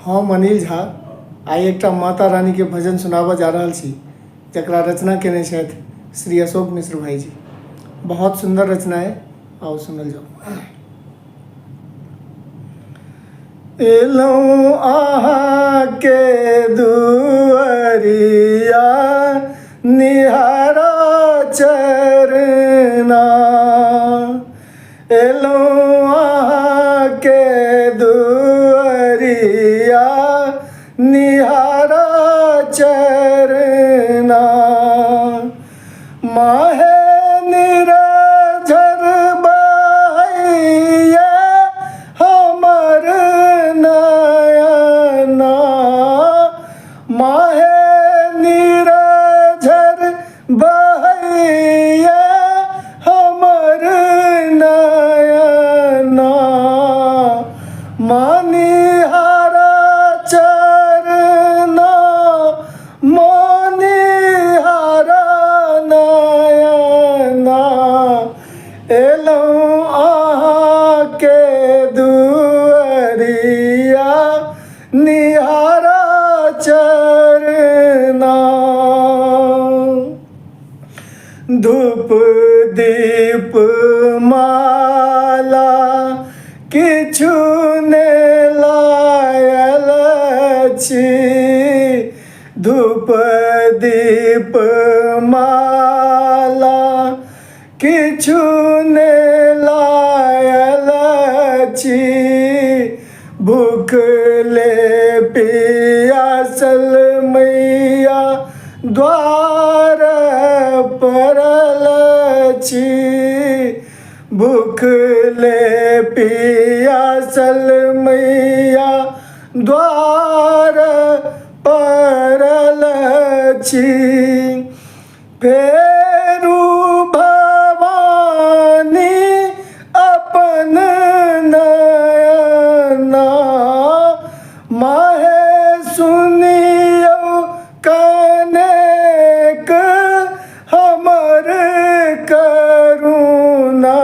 हम अनिल झा आई एक माता रानी के भजन सुनाबऽ जा रहा छी, जकरा रचना केने छथि श्री अशोक मिश्र भाई जी। बहुत सुंदर रचना है, आओ सुनल जाओ। एलौं अहाँ के दुअरिया निहारा चरना, एलौं अहाँ के दुअरिया निहारा चरना। माहे निरझर बहैया हमर नयना, माहे निरझर बहैया हमर नयना। मानिहारा चरना, मानिहारा नयना, एलौं अहाँ के दुअरिया निहारा चरना। धूप दीप माला किछु ने लायल छी, धूप दीप माला किछु ने लायल छी। भूखले पियासल मैया द्वार परल छी, भूखले पियासल मैया द्वार परल छी। फेरू भवानी अपन नयना, माहे सुनियौ कनेक हमर करुणा।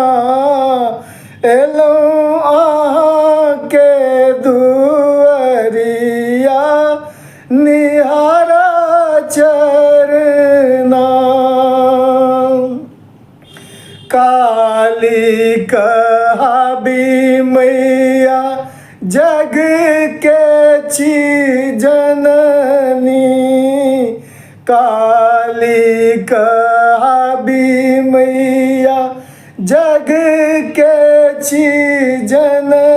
एलौं अहाँ के दुअरिया निहारा चरना। काली कहाबी मैया जग के छी जननी, काली कहाबी मैया जग के छी जननी।